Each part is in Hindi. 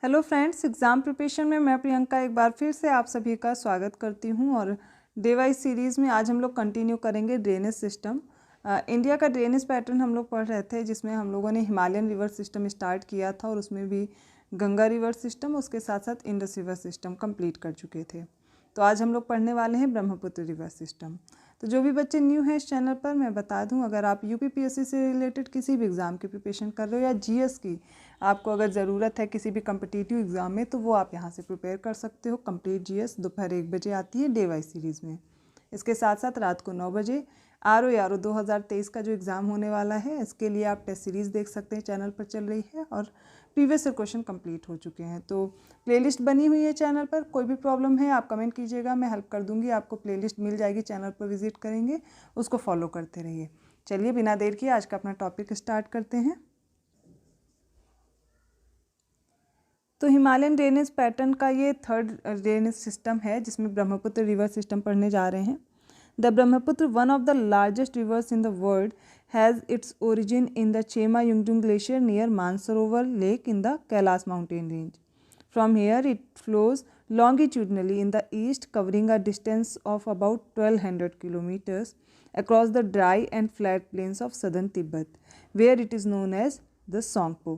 हेलो फ्रेंड्स, एग्ज़ाम प्रिपरेशन में मैं प्रियंका एक बार फिर से आप सभी का स्वागत करती हूं। और डे वाइज सीरीज़ में आज हम लोग कंटिन्यू करेंगे ड्रेनेज सिस्टम। इंडिया का ड्रेनेज पैटर्न हम लोग पढ़ रहे थे, जिसमें हम लोगों ने हिमालयन रिवर सिस्टम स्टार्ट किया था और उसमें भी गंगा रिवर सिस्टम, उसके साथ साथ इंडस रिवर सिस्टम कंप्लीट कर चुके थे। तो आज हम लोग पढ़ने वाले हैं ब्रह्मपुत्र रिवर सिस्टम। तो जो भी बच्चे न्यू हैं इस चैनल पर, मैं बता दूं, अगर आप यूपीपीएससी से रिलेटेड किसी भी एग्ज़ाम की प्रिपरेशन कर रहे हो या जीएस की आपको अगर ज़रूरत है किसी भी कम्पिटिटिव एग्ज़ाम में, तो वो आप यहाँ से प्रिपेयर कर सकते हो। कंप्लीट जीएस दोपहर 1 बजे आती है डे वाइज सीरीज़ में। इसके साथ साथ रात को 9 बजे आर ओ 2023 का जो एग्ज़ाम होने वाला है, इसके लिए आप टेस्ट सीरीज़ देख सकते हैं, चैनल पर चल रही है और प्रीवियस ईयर क्वेश्चन कंप्लीट हो चुके हैं। तो प्लेलिस्ट बनी हुई है चैनल पर, कोई भी प्रॉब्लम है आप कमेंट कीजिएगा, मैं हेल्प कर दूंगी। आपको प्लेलिस्ट मिल जाएगी, चैनल पर विजिट करेंगे, उसको फॉलो करते रहिए। चलिए बिना देर किए आज का अपना टॉपिक स्टार्ट करते हैं। तो हिमालयन ड्रेनेज पैटर्न का ये थर्ड ड्रेनेज सिस्टम है, जिसमें ब्रह्मपुत्र रिवर सिस्टम पढ़ने जा रहे हैं। The Brahmaputra, one of the largest reverse in the world, has its origin in the Chema-Yungdung Glacier near Mansarovar Lake in the Kailash mountain range. From here it flows longitudinally in the east, covering a distance of about 1200 kilometers across the dry and flat plains of southern Tibet, where it is known as the Songpo.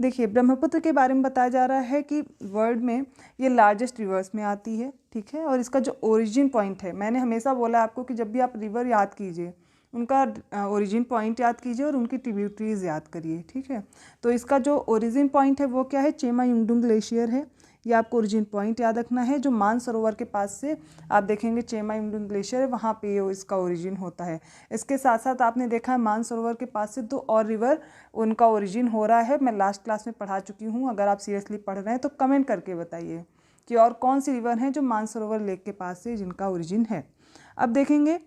देखिए, ब्रह्मपुत्र के बारे में बताया जा रहा है कि वर्ल्ड में ये लार्जेस्ट रिवर्स में आती है, ठीक है। और इसका जो ओरिजिन पॉइंट है, मैंने हमेशा बोला आपको कि जब भी आप रिवर याद कीजिए, उनका ओरिजिन पॉइंट याद कीजिए और उनकी ट्रिब्यूटरीज याद करिए, ठीक है। तो इसका जो ओरिजिन पॉइंट है वो क्या है, चेमा युंगडुंग ग्लेशियर है। ये आपको ओरिजिन पॉइंट याद रखना है, जो मानसरोवर के पास से आप देखेंगे चेमा युंगडुंग ग्लेशियर है, वहाँ पे ये इसका ओरिजिन होता है। इसके साथ साथ आपने देखा है मानसरोवर के पास से 2 और रिवर उनका ओरिजिन हो रहा है। मैं लास्ट क्लास में पढ़ा चुकी हूँ, अगर आप सीरियसली पढ़ रहे हैं तो कमेंट करके बताइए कि और कौन सी रिवर हैं जो मानसरोवर लेक के पास से जिनका ओरिजिन है। अब देखेंगे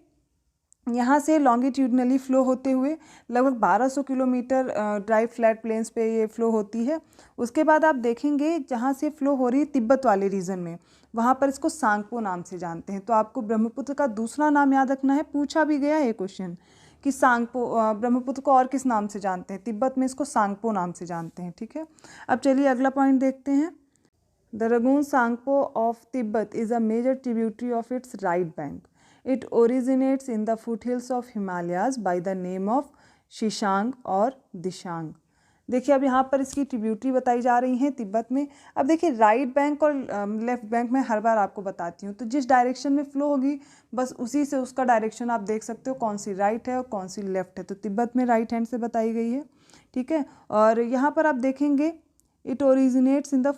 यहाँ से लॉन्गिट्यूडनली फ़्लो होते हुए लगभग 1200 किलोमीटर ड्राई फ्लैट प्लेन्स पे ये फ़्लो होती है। उसके बाद आप देखेंगे जहाँ से फ़्लो हो रही है तिब्बत वाले रीजन में, वहाँ पर इसको सांगपो नाम से जानते हैं। तो आपको ब्रह्मपुत्र का दूसरा नाम याद रखना है, पूछा भी गया है क्वेश्चन कि सांगपो, ब्रह्मपुत्र को और किस नाम से जानते हैं, तिब्बत में इसको सांगपो नाम से जानते हैं, ठीक है। अब चलिए अगला पॉइंट देखते हैं। The Ragun Tsangpo of Tibet is a major tributary of its right bank. It originates in the foothills of Himalayas by the name of शीशांग और दिशांग। देखिए, अब यहाँ पर इसकी ट्रिब्यूटरी बताई जा रही हैं तिब्बत में। अब देखिए, राइट बैंक और लेफ्ट बैंक में हर बार आपको बताती हूँ, तो जिस डायरेक्शन में फ़्लो होगी बस उसी से उसका डायरेक्शन आप देख सकते हो, कौन सी राइट है और कौन सी लेफ्ट है। तो तिब्बत में राइट हैंड से बताई गई है, ठीक है। और यहाँ पर आप देखेंगे it originates in the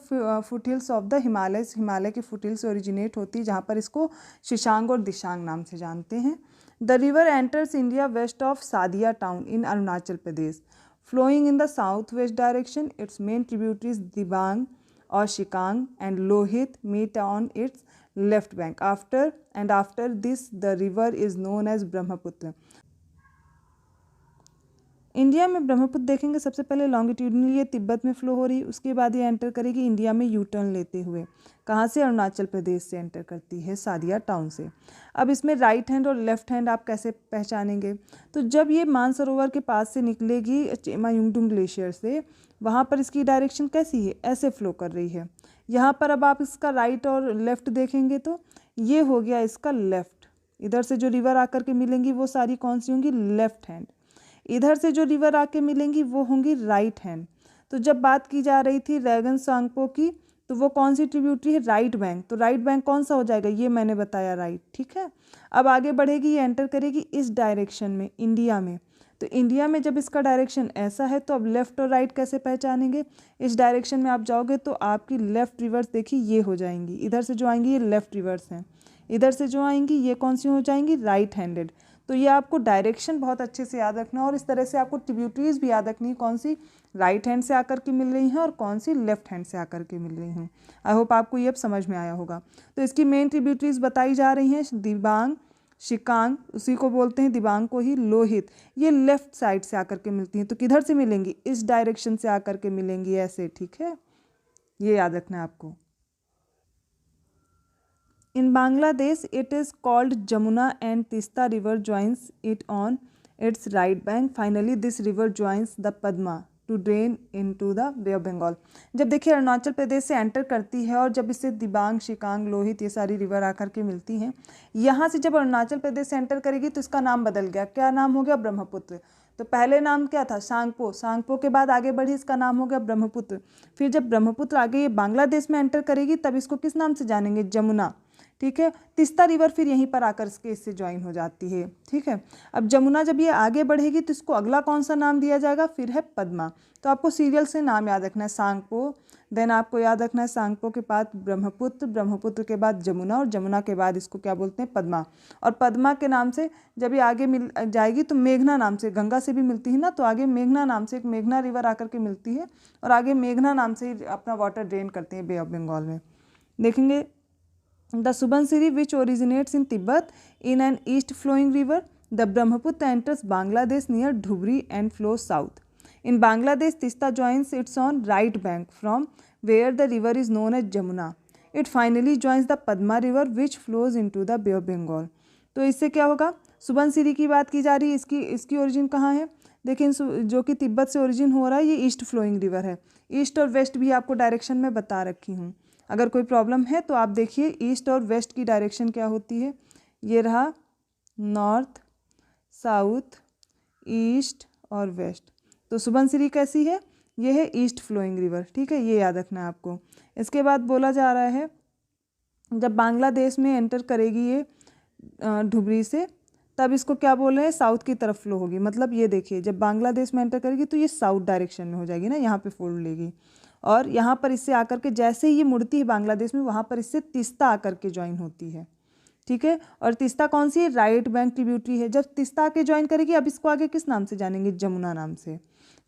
foothills of the Himalayas, Himalaya के फुटहिल से ओरिजिनेट होती है, जहाँ पर इसको शीशांग और दिशांग नाम से जानते हैं। The river enters India west of Sadiya town in Arunachal Pradesh, flowing in the south west direction. Its main tributaries Dibang और Sikang and Lohit meet on its left bank. After this the river is known as Brahmaputra. India में ब्रह्मपुत्र देखेंगे सबसे पहले लॉन्गिट्यूडनली ये तिब्बत में फ़्लो हो रही है, उसके बाद ये एंटर करेगी इंडिया में यू टर्न लेते हुए। कहाँ से? अरुणाचल प्रदेश से एंटर करती है, सादिया टाउन से। अब इसमें राइट हैंड और लेफ्ट हैंड आप कैसे पहचानेंगे? तो जब ये मानसरोवर के पास से निकलेगी चेमा युंगडुंग ग्लेशियर से, वहाँ पर इसकी डायरेक्शन कैसी है? ऐसे फ़्लो कर रही है। यहाँ पर अब आप इसका राइट और लेफ्ट देखेंगे तो ये हो गया इसका लेफ्ट। इधर से जो रिवर आकर के मिलेंगी वो सारी कौन सी होंगी? Left hand. इधर से जो रिवर आके मिलेंगी वो होंगी राइट हैंड। तो जब बात की जा रही थी रैगन सांगपो की, तो वो कौन सी ट्रिब्यूटरी है? Right bank. तो राइट बैंक कौन सा हो जाएगा? ये मैंने बताया, राइट, ठीक है। अब आगे बढ़ेगी, ये एंटर करेगी इस डायरेक्शन में, इंडिया में। तो इंडिया में जब इसका डायरेक्शन ऐसा है, तो अब लेफ़्ट और राइट कैसे पहचानेंगे? इस डायरेक्शन में आप जाओगे तो आपकी लेफ़्ट रिवर्स देखिए ये हो जाएंगी। इधर से जो आएंगी ये लेफ़्ट रिवर्स हैं, इधर से जो आएंगी ये कौन सी हो जाएंगी? Right handed. तो ये आपको डायरेक्शन बहुत अच्छे से याद रखना है और इस तरह से आपको ट्रिब्यूटरीज भी याद रखनी है, कौन सी राइट हैंड से आकर के मिल रही हैं और कौन सी लेफ्ट हैंड से आकर के मिल रही हैं। आई होप आपको ये अब समझ में आया होगा। तो इसकी मेन ट्रिब्यूटरीज बताई जा रही हैं, दिबांग, शिकांग, उसी को बोलते हैं दिबांग को ही, लोहित, ये लेफ्ट साइड से आकर के मिलती हैं। तो किधर से मिलेंगी? इस डायरेक्शन से आकर के मिलेंगी, ऐसे, ठीक है। ये याद रखना है आपको। In Bangladesh, it is called Jamuna and Tista river joins it on its right bank. Finally, this river joins the Padma to drain into the Bay of Bengal. जब देखिए अरुणाचल प्रदेश से एंटर करती है और जब इससे दिबांग, शिकांग, लोहित ये सारी रिवर आकर के मिलती हैं, यहाँ से जब अरुणाचल प्रदेश से एंटर करेगी तो इसका नाम बदल गया। क्या नाम हो गया? ब्रह्मपुत्र। तो पहले नाम क्या था? सांगपो। सांगपो के बाद आगे बढ़ी, इसका नाम हो गया ब्रह्मपुत्र। फिर जब ब्रह्मपुत्र आगे ये बांग्लादेश में एंटर करेगी तब इसको किस नाम से जानेंगे? जमुना। ठीक है, तीस्ता रिवर फिर यहीं पर आकर इससे ज्वाइन हो जाती है। ठीक है, अब जमुना जब ये आगे बढ़ेगी तो इसको अगला कौन सा नाम दिया जाएगा? फिर है पद्मा। तो आपको सीरियल से नाम याद रखना है, सांगपो, देन आपको याद रखना है सांगपो के बाद ब्रह्मपुत्र, ब्रह्मपुत्र के बाद जमुना और जमुना के बाद इसको क्या बोलते हैं? पद्मा। और पद्मा के नाम से जब ये आगे मिल जाएगी तो मेघना नाम से, गंगा से भी मिलती है ना, तो आगे मेघना नाम से एक मेघना रिवर आकर के मिलती है और आगे मेघना नाम से ही अपना वाटर ड्रेन करते हैं बे ऑफ बंगाल में। देखेंगे The Subansiri, which originates in Tibet in an east flowing river, the Brahmaputra enters Bangladesh near Dhubri and flows south. In Bangladesh, Tista joins its on right bank from where the river is known as Jamuna. It finally joins the Padma river which flows into the Bay of Bengal. तो इससे क्या होगा? सुबनसिरी की बात की जा रही है, इसकी ओरिजिन कहाँ है? देखिए जो कि तिब्बत से ओरिजिन हो रहा है, ये ईस्ट फ्लोइंग रिवर है। ईस्ट और वेस्ट भी आपको डायरेक्शन में बता रखी हूँ। अगर कोई प्रॉब्लम है तो आप देखिए ईस्ट और वेस्ट की डायरेक्शन क्या होती है। ये रहा नॉर्थ, साउथ, ईस्ट और वेस्ट। तो सुबनसिरी कैसी है? ये है ईस्ट फ्लोइंग रिवर। ठीक है, ये याद रखना है आपको। इसके बाद बोला जा रहा है जब बांग्लादेश में एंटर करेगी ये धुबरी से, तब इसको क्या बोल रहे हैं? साउथ की तरफ फ्लो होगी। मतलब ये देखिए जब बांग्लादेश में एंटर करेगी तो ये साउथ डायरेक्शन में हो जाएगी ना, यहाँ पे फोल्ड लेगी और यहाँ पर इससे आकर के जैसे ही ये मुड़ती है बांग्लादेश में, वहाँ पर इससे तिस्ता आकर के ज्वाइन होती है। ठीक है, और तिस्ता कौन सी है? राइट बैंक ट्रिब्यूटरी है। जब तिस्ता आके ज्वाइन करेगी, अब इसको आगे किस नाम से जानेंगे? जमुना नाम से।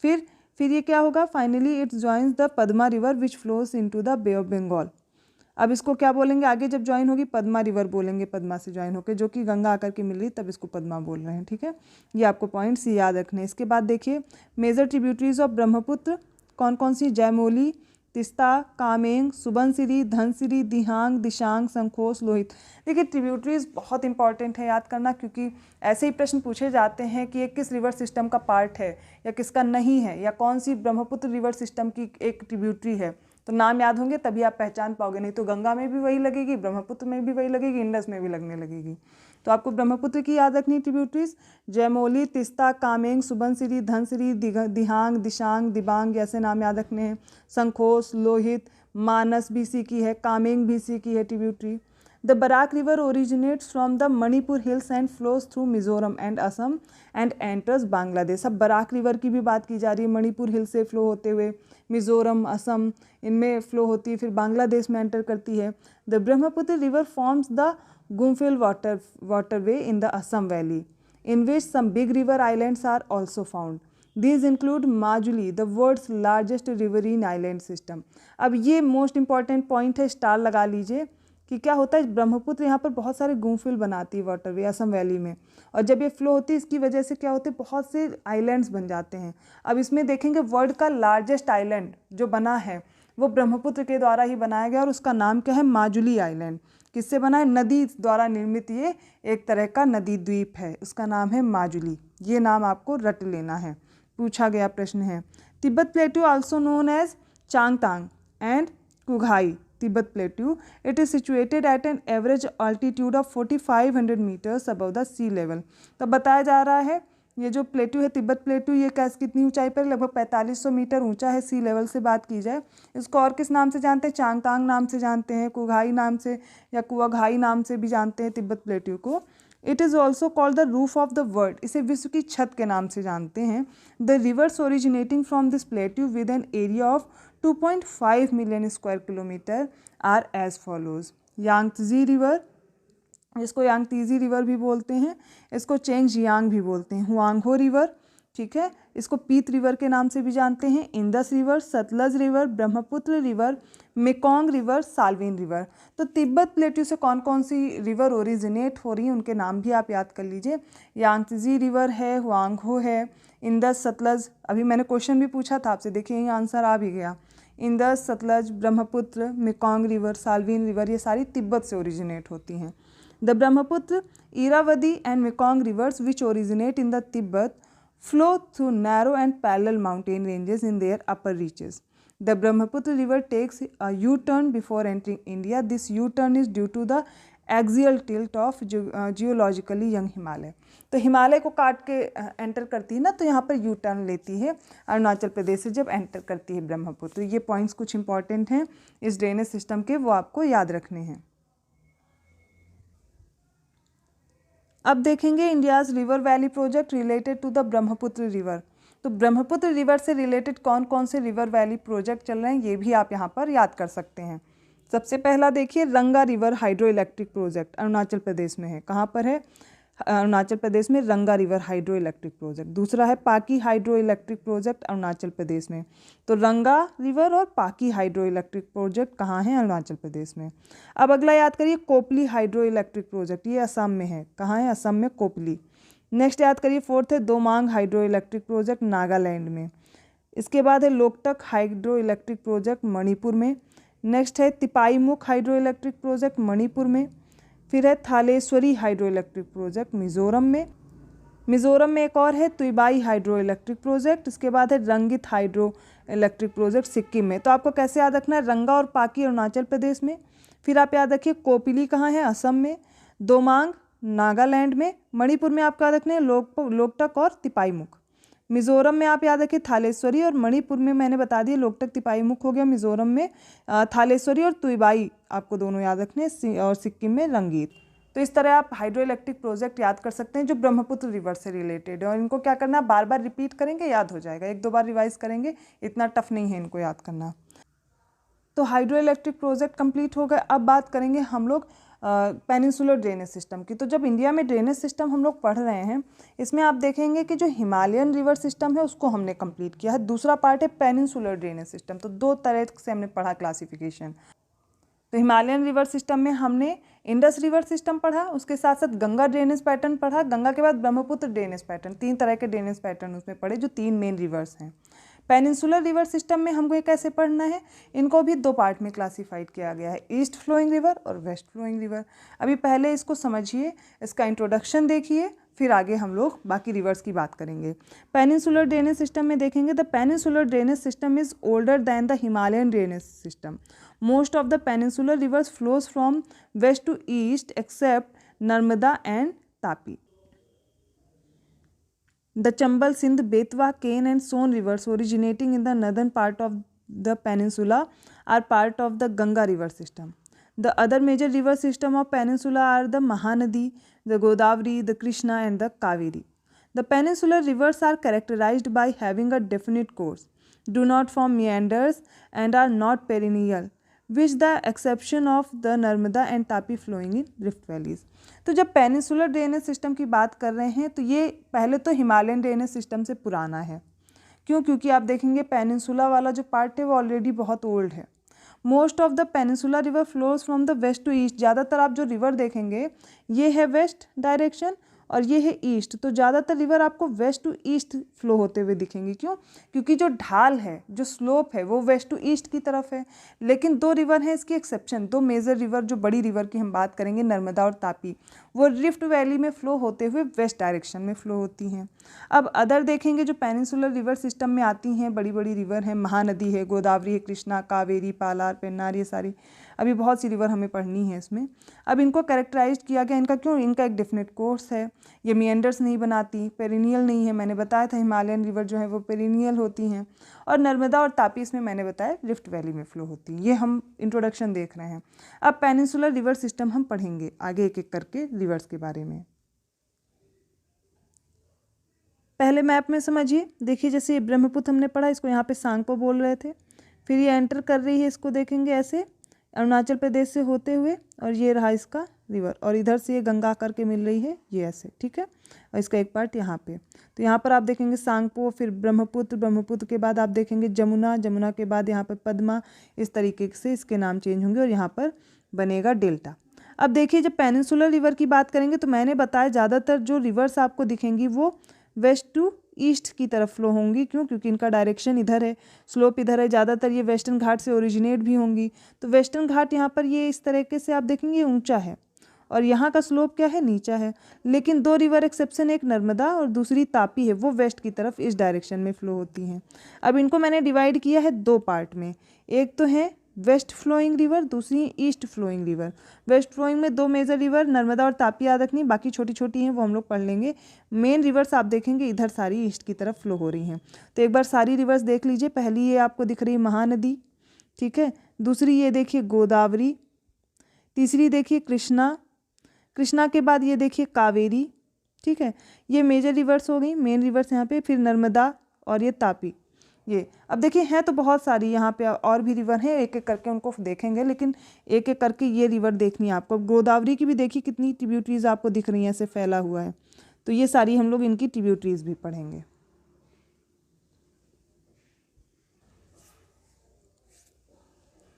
फिर ये क्या होगा? Finally it joins the Padma river which flows into the Bay of Bengal. अब इसको क्या बोलेंगे? आगे जब ज्वाइन होगी पद्मा रिवर बोलेंगे, पद्मा से ज्वाइन होकर, जो कि गंगा आकर के मिल रही, तब इसको पद्मा बोल रहे हैं। ठीक है, ये आपको पॉइंट्स याद रखने। इसके बाद देखिए मेजर ट्रिब्यूटरीज ऑफ ब्रह्मपुत्र कौन कौन सी? जयमोली, तिस्ता, कामेंग, सुबनसिरी, धनसिरी, दिहांग, दिशांग, संखोस, लोहित। देखिए ट्रिब्यूटरीज बहुत इंपॉर्टेंट है याद करना, क्योंकि ऐसे ही प्रश्न पूछे जाते हैं कि ये किस रिवर सिस्टम का पार्ट है या किसका नहीं है, या कौन सी ब्रह्मपुत्र रिवर सिस्टम की एक ट्रिब्यूटरी है। तो नाम याद होंगे तभी आप पहचान पाओगे, नहीं तो गंगा में भी वही लगेगी, ब्रह्मपुत्र में भी वही लगेगी, इंडस में भी लगने लगेगी। तो आपको ब्रह्मपुत्र की याद रखनी ट्रिब्यूटरीज जयमोली, तिस्ता, कामेंग, सुबनसिरी, धनसिरी, दिहांग, दिशांग, दिबांग, ऐसे नाम याद रखने हैं। संखोस, लोहित, मानस भी सी की है, कामेंग भी सी की है tributary. The Barak river originates from the Manipur hills and flows through Mizoram and Assam and enters Bangladesh. अब बराक रिवर की भी बात की जा रही है, मणिपुर हिल से फ्लो होते हुए मिजोरम, असम इनमें फ्लो होती है, फिर बांग्लादेश में एंटर करती है। The Brahmaputra river forms the Gumphil waterway in the Assam Valley, in which some big river islands are also found. These include Majuli, the world's largest riverine island system. अब ये मोस्ट इंपॉर्टेंट पॉइंट है, स्टार लगा लीजिए कि क्या होता है, ब्रह्मपुत्र यहाँ पर बहुत सारे गुम्फिल बनाती है वाटरवे असम वैली में, और जब ये फ्लो होती है इसकी वजह से क्या होते हैं, बहुत से आइलैंड्स बन जाते हैं। अब इसमें देखेंगे वर्ल्ड का लार्जेस्ट आइलैंड जो बना है वो ब्रह्मपुत्र के द्वारा ही बनाया गया, और उसका नाम क्या है? माजुली आइलैंड। किससे बना है? नदी द्वारा निर्मित ये एक तरह का नदी द्वीप है, उसका नाम है माजुली। ये नाम आपको रट लेना है, पूछा गया प्रश्न है। Tibet plateau also known as Changtang and Qinghai Tibet plateau, it is situated at an average altitude of 4500 meters above the sea level. तो बताया जा रहा है ये जो प्लेट्यू है तिब्बत प्लेट्यू, ये कितनी ऊंचाई पर? लगभग 4500 मीटर ऊंचा है सी लेवल से बात की जाए। इसको और किस नाम से जानते हैं? चांगतांग नाम से जानते हैं, कुघाई नाम से या कुआघाई नाम से भी जानते हैं तिब्बत प्लेट्यू को। It is also called the roof of the world, इसे विश्व की छत के नाम से जानते हैं। The rivers originating from this plateau with an area of 2.5 million square kilometre are as follows. Yangtze river, इसको यांगतीजी रिवर भी बोलते हैं, इसको चेंगजियांग भी बोलते हैं। हुआंगहो रिवर, ठीक है, इसको पीत रिवर के नाम से भी जानते हैं। Indus river, Sutlej river, Brahmaputra river, Mekong river, Salween river. तो तिब्बत प्लेट्यू से कौन कौन सी रिवर ओरिजिनेट हो रही हैं उनके नाम भी आप याद कर लीजिए। यांगत्जी रिवर है, हुआंगहो है, इंदस, सतलज, अभी मैंने क्वेश्चन भी पूछा था आपसे, देखिए ये आंसर आ भी गया। Indus, Sutlej, Brahmaputra, Mekong river, Salween river, ये सारी तिब्बत से ओरिजिनेट होती हैं। The Brahmaputra, Irrawaddy and Mekong rivers which originate in the Tibet flow through narrow and parallel mountain ranges in their upper reaches. The Brahmaputra river takes a U-turn before entering India. This U-turn is due to the axial tilt of geologically young Himalaya. तो हिमालय को काट के एंटर करती है ना, तो यहाँ पर यू टर्न लेती है अरुणाचल प्रदेश से जब एंटर करती है ब्रह्मपुत्र। ये पॉइंट्स कुछ इंपॉर्टेंट हैं इस ड्रेनेज सिस्टम के, वो आपको याद रखने हैं। अब देखेंगे India's river valley project related to the Brahmaputra river. तो ब्रह्मपुत्र रिवर से रिलेटेड कौन कौन से रिवर वैली प्रोजेक्ट चल रहे हैं ये भी आप यहाँ पर याद कर सकते हैं। सबसे पहला देखिए Ranga river hydro electric project Arunachal Pradesh में है। कहाँ पर है? अरुणाचल प्रदेश में रंगा रिवर हाइड्रो इलेक्ट्रिक प्रोजेक्ट। दूसरा है पाकी hydro electric project Arunachal Pradesh में। तो रंगा रिवर और पाकी हाइड्रो इलेक्ट्रिक प्रोजेक्ट कहाँ हैं? अरुणाचल प्रदेश में। अब अगला याद करिए कोपली हाइड्रो इलेक्ट्रिक प्रोजेक्ट, ये असम में है। कहाँ है? असम में कोपली। नेक्स्ट याद करिए फोर्थ है दोमांग हाइड्रो इलेक्ट्रिक प्रोजेक्ट नागालैंड में। इसके बाद है Loktak hydro electric project Manipur में। नेक्स्ट है तिपाईमुख हाइड्रो इलेक्ट्रिक प्रोजेक्ट मणिपुर में। फिर है थालेश्वरी हाइड्रो इलेक्ट्रिक प्रोजेक्ट मिज़ोरम में। मिज़ोरम में एक और है तुइबाई हाइड्रो इलेक्ट्रिक प्रोजेक्ट। इसके बाद है रंगित हाइड्रो इलेक्ट्रिक प्रोजेक्ट सिक्किम में। तो आपको कैसे याद रखना है? रंगा और पाकी अरुणाचल प्रदेश में। फिर आप याद रखिए कोपिली कहाँ है? असम में। दोमांग नागालैंड में। मणिपुर में आपको याद रखना है लोकटक और तिपाईमुख। मिज़ोरम में आप याद रखिए थालेश्वरी, और मणिपुर में मैंने बता दिया लोकटक तिपाईमुख हो गया। मिज़ोरम में थालेश्वरी और तुइबाई आपको दोनों याद रखने, और सिक्किम में रंगीत। तो इस तरह आप हाइड्रो इलेक्ट्रिक प्रोजेक्ट याद कर सकते हैं जो ब्रह्मपुत्र रिवर से रिलेटेड है, और इनको क्या करना है? बार बार रिपीट करेंगे, याद हो जाएगा। एक दो बार रिवाइज करेंगे, इतना टफ नहीं है इनको याद करना। तो हाइड्रो इलेक्ट्रिक प्रोजेक्ट कंप्लीट हो गए। अब बात करेंगे हम लोग पेनिनसुलर ड्रेनेज सिस्टम की। तो जब इंडिया में ड्रेनेज सिस्टम हम लोग पढ़ रहे हैं, इसमें आप देखेंगे कि जो हिमालयन रिवर सिस्टम है उसको हमने कंप्लीट किया है। दूसरा पार्ट है पेनिनसुलर ड्रेनेज सिस्टम। तो दो तरह से हमने पढ़ा क्लासिफिकेशन। तो हिमालयन रिवर सिस्टम में हमने इंडस रिवर सिस्टम पढ़ा, उसके साथ साथ गंगा ड्रेनेज पैटर्न पढ़ा, गंगा के बाद ब्रह्मपुत्र ड्रेनेज पैटर्न, तीन तरह के ड्रेनेज पैटर्न उसमें पढ़े जो तीन मेन रिवर्स हैं। पेनिनसुलर रिवर सिस्टम में हमको ये कैसे पढ़ना है? इनको भी दो पार्ट में क्लासिफाइड किया गया है, ईस्ट फ्लोइंग रिवर और वेस्ट फ्लोइंग रिवर। अभी पहले इसको समझिए, इसका इंट्रोडक्शन देखिए, फिर आगे हम लोग बाकी रिवर्स की बात करेंगे। पेनिनसुलर ड्रेनेज सिस्टम में देखेंगे the peninsular drainage system is older than the Himalayan drainage system. Most of the peninsular rivers flows from west to east except Narmada and Tapi. The Chambal, Sindh, Betwa, Ken and Son rivers originating in the northern part of the peninsula are part of the Ganga river system. The other major river system of peninsula are the Mahanadi, the Godavari, the Krishna and the Kaveri. The peninsular rivers are characterized by having a definite course, do not form meanders and are not perennial, with the exception of the Narmada and Tapi flowing in rift valleys. तो जब पेनिनसुलर ड्रेनेज सिस्टम की बात कर रहे हैं तो ये पहले तो हिमालयन ड्रेनेज सिस्टम से पुराना है। क्यों? क्योंकि आप देखेंगे पेनिनसुला वाला जो पार्ट है वो ऑलरेडी बहुत ओल्ड है। Most of the peninsula river flows from the west to east. ज़्यादातर आप जो रिवर देखेंगे ये है वेस्ट डायरेक्शन और ये है ईस्ट, तो ज़्यादातर रिवर आपको वेस्ट टू ईस्ट फ्लो होते हुए दिखेंगे। क्यों? क्योंकि जो ढाल है, जो स्लोप है, वो वेस्ट टू ईस्ट की तरफ है। लेकिन दो रिवर हैं इसकी एक्सेप्शन, दो मेजर रिवर जो बड़ी रिवर की हम बात करेंगे नर्मदा और तापी, वो रिफ्ट वैली में फ़्लो होते हुए वेस्ट डायरेक्शन में फ़्लो होती हैं। अब अदर देखेंगे जो पेनिनसुलर रिवर सिस्टम में आती हैं, बड़ी बड़ी रिवर हैं, महानदी है, गोदावरी है, कृष्णा, कावेरी, पालार, पेन्नार, ये सारी अभी बहुत सी रिवर हमें पढ़नी है इसमें। अब इनको कैरेक्टराइज किया गया, इनका क्यों? इनका एक डेफिनेट कोर्स है, ये मिएंडर्स नहीं बनाती, पेरिनियल नहीं है। मैंने बताया था हिमालयन रिवर जो है वो पेरिनियल होती हैं, और नर्मदा और तापी इसमें मैंने बताया रिफ्ट वैली में फ़्लो होती हैं। ये हम इंट्रोडक्शन देख रहे हैं। अब पेनिनसुलर रिवर सिस्टम हम पढ़ेंगे आगे एक एक करके रिवर्स के बारे में। पहले मैप में समझिए, देखिए जैसे ब्रह्मपुत्र हमने पढ़ा, इसको यहाँ पे सांगपो बोल रहे थे, फिर ये एंटर कर रही है, इसको देखेंगे ऐसे अरुणाचल प्रदेश से होते हुए, और ये रहा इसका रिवर, और इधर से ये गंगा करके मिल रही है, ये ऐसे, ठीक है। और इसका एक पार्ट यहाँ पे, तो यहाँ पर आप देखेंगे सांगपो, फिर ब्रह्मपुत्र, ब्रह्मपुत्र के बाद आप देखेंगे जमुना, जमुना के बाद यहाँ पर पद्मा, इस तरीके से इसके नाम चेंज होंगे और यहाँ पर बनेगा डेल्टा। अब देखिए जब पेनिनसुलर रिवर की बात करेंगे तो मैंने बताया ज़्यादातर जो रिवर्स आपको दिखेंगी वो वेस्ट टू ईस्ट की तरफ फ्लो होंगी। क्यों? क्योंकि इनका डायरेक्शन इधर है, स्लोप इधर है, ज़्यादातर ये वेस्टर्न घाट से ओरिजिनेट भी होंगी। तो वेस्टर्न घाट यहाँ पर ये इस तरीके से आप देखेंगे ऊंचा है, और यहाँ का स्लोप क्या है, नीचा है। लेकिन दो रिवर एक्सेप्शन, एक नर्मदा और दूसरी तापी है, वो वेस्ट की तरफ इस डायरेक्शन में फ्लो होती हैं। अब इनको मैंने डिवाइड किया है दो पार्ट में, एक तो है वेस्ट फ्लोइंग रिवर, दूसरी east flowing river. West flowing में दो मेजर रिवर नर्मदा और तापी याद रखनी, बाकी छोटी छोटी हैं वो हम लोग पढ़ लेंगे। मेन रिवर्स आप देखेंगे इधर सारी ईस्ट की तरफ फ्लो हो रही हैं। तो एक बार सारी रिवर्स देख लीजिए। पहली ये आपको दिख रही है महानदी, ठीक है। दूसरी ये देखिए गोदावरी, तीसरी देखिए कृष्णा, कृष्णा के बाद ये देखिए कावेरी, ठीक है। ये मेजर रिवर्स हो गई, मेन रिवर्स यहाँ पे, फिर नर्मदा और ये तापी। ये अब देखिए हैं तो बहुत सारी यहाँ पे और भी रिवर हैं, एक एक करके उनको देखेंगे, लेकिन एक एक करके ये रिवर देखनी है आपको। गोदावरी की भी देखिए कितनी ट्रिब्यूटरीज आपको दिख रही हैं, ऐसे फैला हुआ है। तो ये सारी हम लोग इनकी ट्रिब्यूटरीज भी पढ़ेंगे।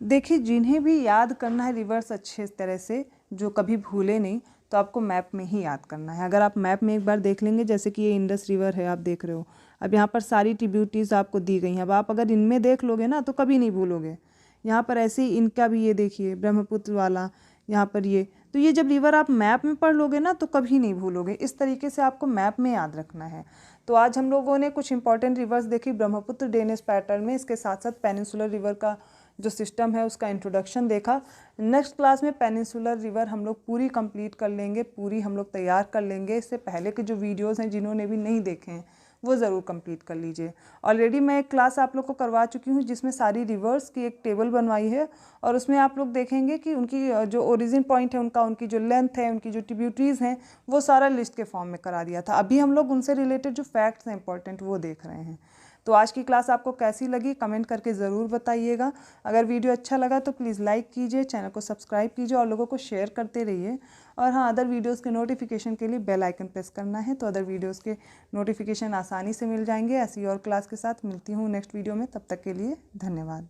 देखिए जिन्हें भी याद करना है रिवर्स अच्छे तरह से, जो कभी भूले नहीं, तो आपको मैप में ही याद करना है। अगर आप मैप में एक बार देख लेंगे, जैसे कि ये इंडस रिवर है आप देख रहे हो, अब यहाँ पर सारी ट्रिब्यूटरीज आपको दी गई हैं। अब आप अगर इनमें देख लोगे ना तो कभी नहीं भूलोगे। यहाँ पर ऐसे ही इनका भी ये देखिए ब्रह्मपुत्र वाला, यहाँ पर ये, तो ये जब रिवर आप मैप में पढ़ लोगे ना तो कभी नहीं भूलोगे। इस तरीके से आपको मैप में याद रखना है। तो आज हम लोगों ने कुछ इंपॉर्टेंट रिवर्स देखी ब्रह्मपुत्र ड्रेनेज पैटर्न में, इसके साथ साथ पेनिनसुलर रिवर का जो सिस्टम है उसका इंट्रोडक्शन देखा। नेक्स्ट क्लास में पेनिनसुलर रिवर हम लोग पूरी कंप्लीट कर लेंगे, पूरी हम लोग तैयार कर लेंगे। इससे पहले के जो वीडियोस हैं जिन्होंने भी नहीं देखे हैं वो ज़रूर कंप्लीट कर लीजिए। ऑलरेडी मैं एक क्लास आप लोग को करवा चुकी हूँ जिसमें सारी रिवर्स की एक टेबल बनवाई है, और उसमें आप लोग देखेंगे कि उनकी जो ओरिजिन पॉइंट है उनका, उनकी जो लेंथ है, उनकी जो ट्रिब्यूटरीज हैं, वो सारा लिस्ट के फॉर्म में करा दिया था। अभी हम लोग उनसे रिलेटेड जो फैक्ट्स हैं इंपॉर्टेंट वो देख रहे हैं। तो आज की क्लास आपको कैसी लगी कमेंट करके ज़रूर बताइएगा। अगर वीडियो अच्छा लगा तो प्लीज़ लाइक कीजिए, चैनल को सब्सक्राइब कीजिए और लोगों को शेयर करते रहिए। और हाँ, अदर वीडियोस के नोटिफिकेशन के लिए बेल आइकन प्रेस करना है, तो अदर वीडियोस के नोटिफिकेशन आसानी से मिल जाएंगे। ऐसी और क्लास के साथ मिलती हूँ नेक्स्ट वीडियो में, तब तक के लिए धन्यवाद।